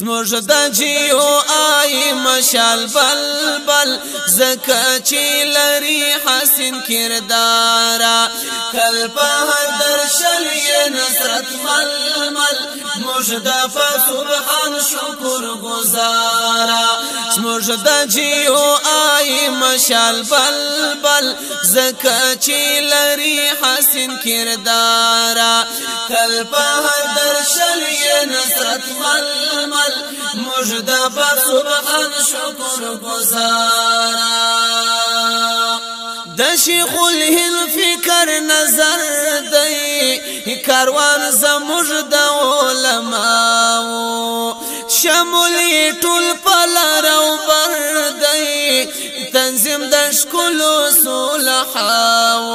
زموږ د جیو آی مشال بلبل زکه چې لري حسین کردارا کل په هر شل نصرت ململ مجدفا سبحان شکر گزارا زموږ د جیو آی مشال بلبل زکه چې لري حسین کردارا کل په هر شل نصرت ململ مجدفا سبحان شکر گزارا د شیخ الهند فکر نظر دی کاروان زموږ د علماو شمولی ټول پلار او بر دی تنظیم د ښکلو صلحاو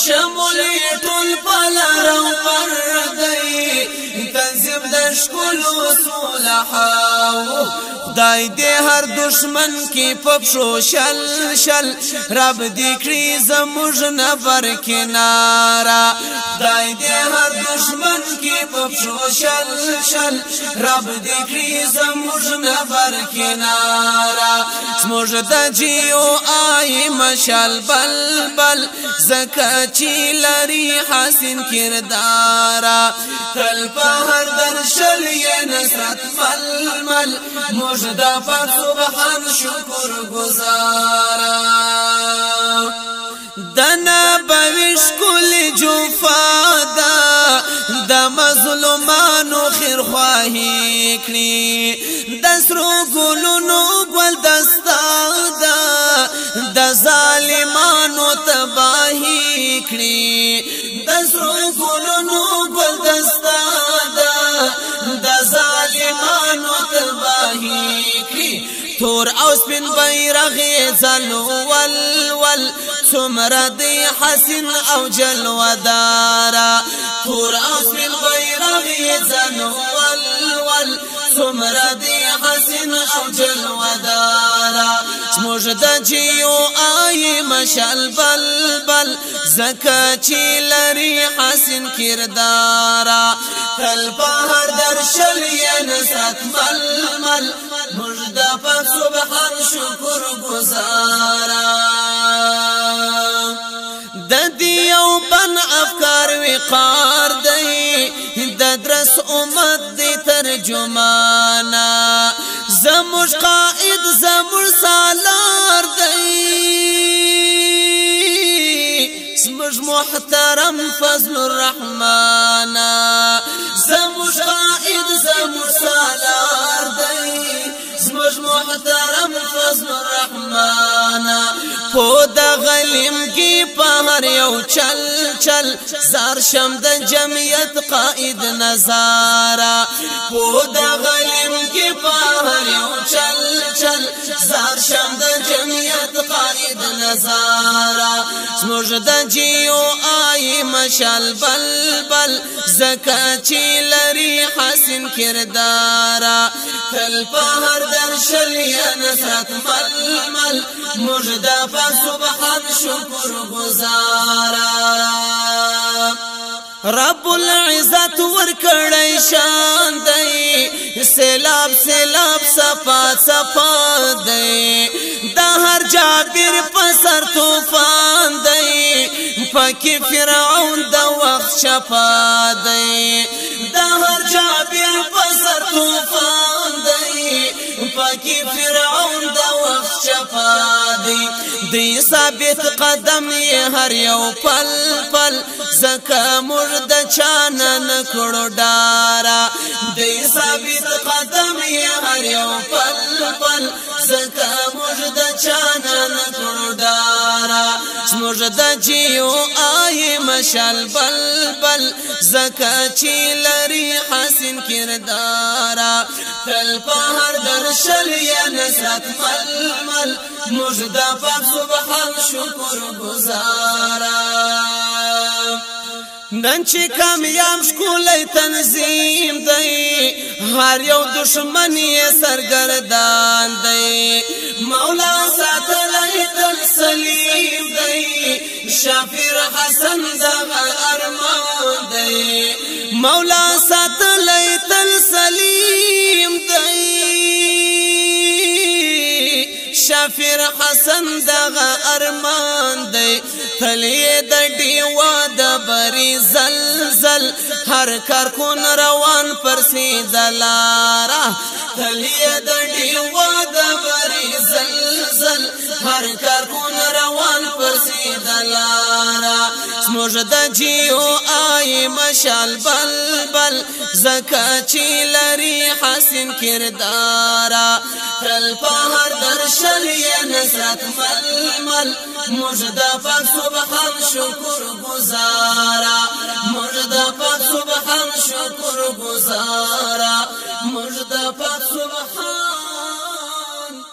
شمولی ټول پلار او بر دی تنظیم د ښکلو صلحاو خدای دې هر دشمن کې پپشو شل شل رب دې کړی زموږ نفر کنارا خدای دې هر دشمن کې پپشو شل شل رب دې کړی زموږ نفر کنارا زموږ د جیو آی مشال بلبل زکه چې لري حسین کردارا تل په هر درشل نصرت ململ مجدفا سبحان شکر گزارا دنا بوش کل جفادا د مظلومانو خیر خواهی کړي د سرو ګلونو ګل دستا د ظالمانو تباہی کړي د سرو ګلونو ګل دستا د ظالمانو تباہی کړي تور او سپین بیرغ زلو ول څومره دی حسین او جلودارا تور او سپین بیرغ زلو ول څومره دی حسین او جلودارا زموږ د جیو آی مشال بلبل زکه چې لري حسین کردارا تل په هر درشل نصرت ململ مجدفا سبحان شکر گزارا د دیو بن افکار وقار دی د درس امت دی ترجمانا زموږ قائد زموږ سالار دی زموږ محترم فضل الرحمن زموږ قائد زموږ سالار دی زموږ محترم فضل الرحمن په د غلیم کې په هر یو چل زار شم د جمعیت قائد نظارا په د غلیم کې په هر یو چل زار شم د جمعیت قائد نظارا زموږ د جیو آی مشال بلبل زکه چې لري حسین کردارا تل په هر درشل نصرت ململ مجدفا سبحان شکر گزارا رب العزت ورکړی شان دی سیلاب سیلاب صفا دی د هر جابر پسر طوفان دی پکې فرعون د وخت شپا دی د هر جابر پسر طوفان دی پکې فرعون د وخت شپا دی ثابت قدم یې هر یو پل زکه مرد چانا نکړو ډارا دی ثابت قدم یې هر یو پل زکه مرد چانا نکړو ډارا زموږ د جیو آی مشال بلبل زکه چې لري حسین کردارا تل په هر درشل نصرت ململ مجدفا سبحان شکر گزارا نن چې کامیاب ښکلی تنظیم دی هر یو دشمن یې سرګردان دی مولا ساتلی تل سلیم دی شافر حسن دغه ارمان دی مولا ساتلی تل سلیم پسندغه ارمان دی تلی د ډیوا د بری زلزل هر کارکون روان پر سیدلارا تلی د ډیوا د بری زلزل هر کارکون روان پر سیدلارا زموږ د جیو آی مشال بلبل زکا چی لري حسن کردارا تل په هر درشل یې نصرت ململ موږ د پاک سبحان شکر گزارا موږ د پاک سبحان شکر گزارا موږ د پاک سبحان